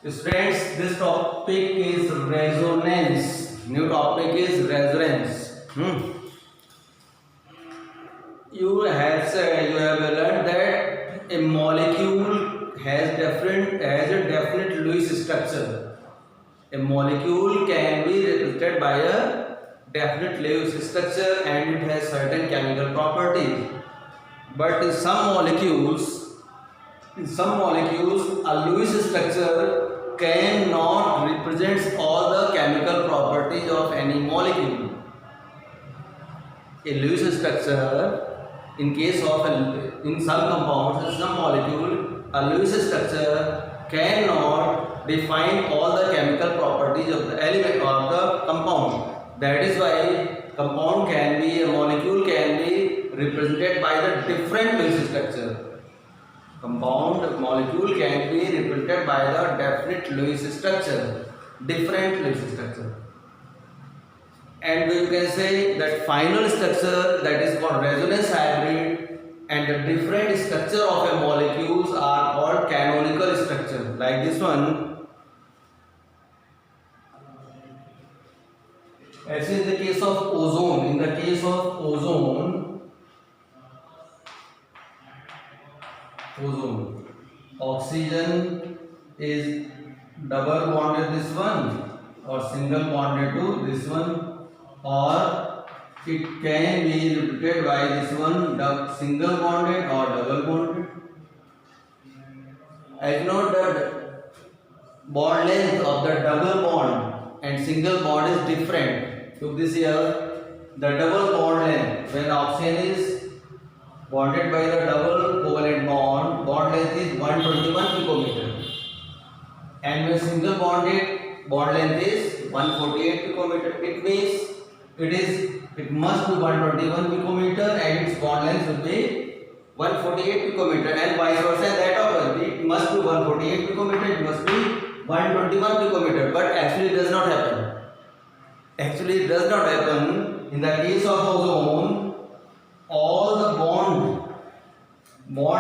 Students, this topic is resonance. New topic is resonance. You have learned that a molecule has a definite Lewis structure. A molecule can be represented by a definite Lewis structure and it has certain chemical properties. But in some molecules, a Lewis structure cannot represent all the chemical properties of any molecule. A Lewis structure, in some compounds, in some molecule, a Lewis structure cannot define all the chemical properties of the element or the compound. That is why a molecule can be represented by the different Lewis structure. Molecule can be represented by the definite Lewis structure, different Lewis structure. And you can say that final structure, that is called resonance hybrid, and the different structure of a molecules are called canonical structure, like this one. As in the case of ozone, oxygen is double bonded this one or single bonded to this one, or it can be represented by this one single bonded or double bonded. As you know, the bond length of the double bond and single bond is different. So this here, the double bond length, when oxygen is bonded by the double covalent bond length is 121 picometer, and when single bonded, bond length is 148 picometer. It means it must be 121 picometer and its bond length will be 148 picometer, and vice versa that also. It must be 148 picometer, it must be 121 picometer, but actually it does not happen. In the case of ozone, all the bond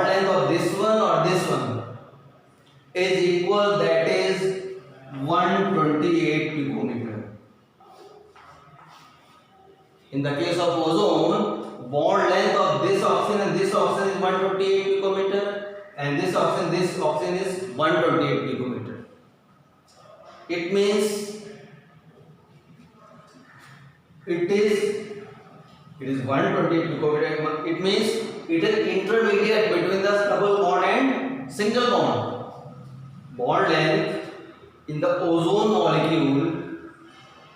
length of this one or this one is equal, that is 128 picometer. In the case of ozone, bond length of this oxygen and this oxygen is 128 picometer, and this oxygen is 128 picometer. It means it is 128 picometer. It means it is intermediate between the double bond and single bond. Bond length in the ozone molecule,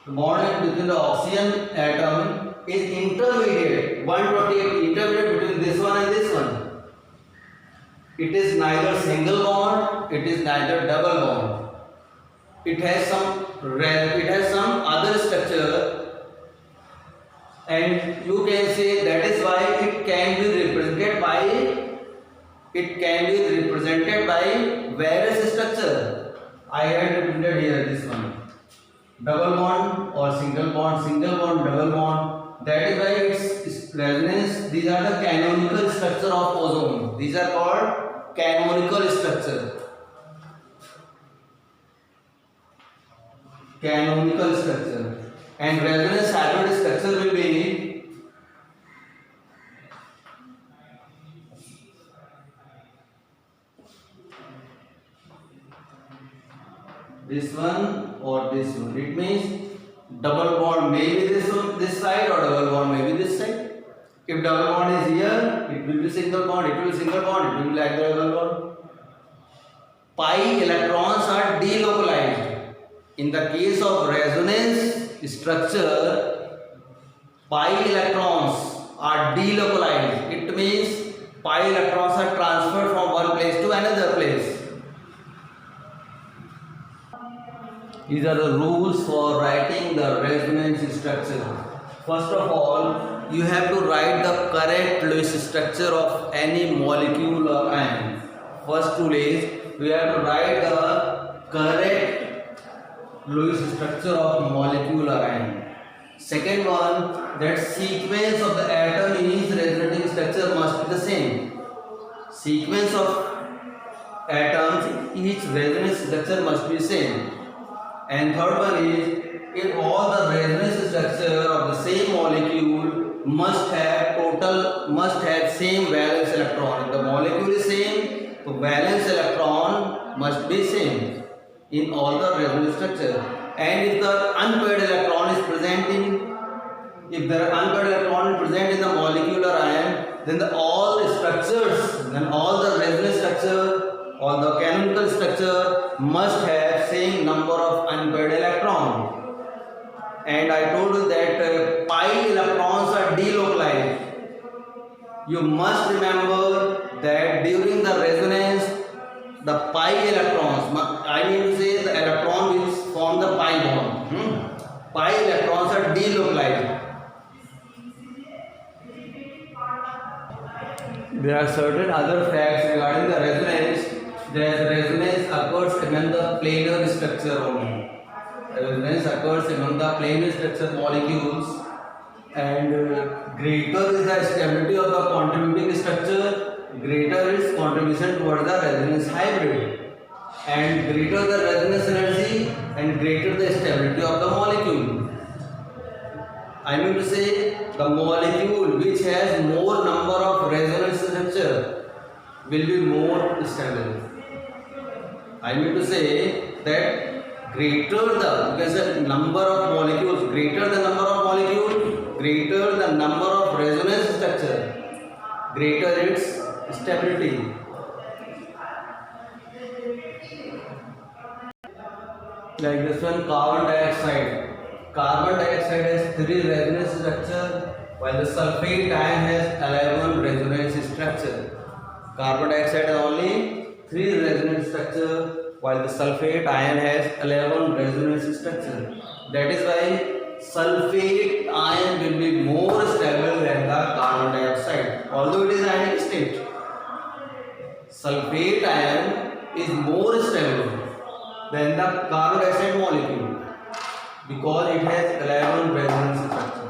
the bond length between the oxygen atom is intermediate, 128, intermediate between this one and this one. It is neither single bond, it is neither double bond. It has some other structure, and you can say that is why it can be represented by various structure. I had represented here this one, double bond or single bond, double bond. That is why its resonance. These are the canonical structure of ozone. These are called canonical structure. And resonance hybrid structure will be this one or this one. It means double bond may be this side, or double bond may be this side. If double bond is here, it will be single bond. It will be like the double bond. Pi electrons are delocalized. In the case of resonance structure, pi electrons are delocalized. It means pi electrons are transferred from one place to another place. These are the rules for writing the resonance structure. First of all, you have to write the correct Lewis structure of any molecule or ion. First rule is we have to write the correct Lewis structure of molecule or ion. Second one, that sequence of the atom in each resonating structure must be the same. Sequence of atoms in each resonance structure must be same. And third one is, in all the resonance structure of the same molecule must have same valence electron. If the molecule is same, so valence electron must be same in all the resonance structure. And if the unpaired electron is present in the molecular ion, then all the resonance structure, all the canonical structure must have same number of unpaired electrons. And I told you that pi electrons are delocalized. You must remember that during the resonance, the pi electrons, I mean to say the electron which form the pi bond, pi electrons are delocalized. There are certain other facts regarding the resonance. That resonance occurs among the planar structure only. Resonance occurs among the planar structure molecules, and greater is the stability of the contributing structure, greater its contribution towards the resonance hybrid, and greater the resonance energy and greater the stability of the molecule. I mean to say, the molecule which has more number of resonance structure will be more stable. I mean to say that greater the number of molecules, greater the number of resonance structure, greater its stability. Like this one, carbon dioxide. Carbon dioxide has 3 resonance structure, while the sulfate ion has 11 resonance structure. Carbon dioxide has only 3 resonance structure, while the sulfate ion has 11 resonance structure. That is why sulfate ion will be more stable than the carbon dioxide, although it is ionic state. Sulfate ion is more stable than the carbon dioxide molecule because it has 11 resonance structure.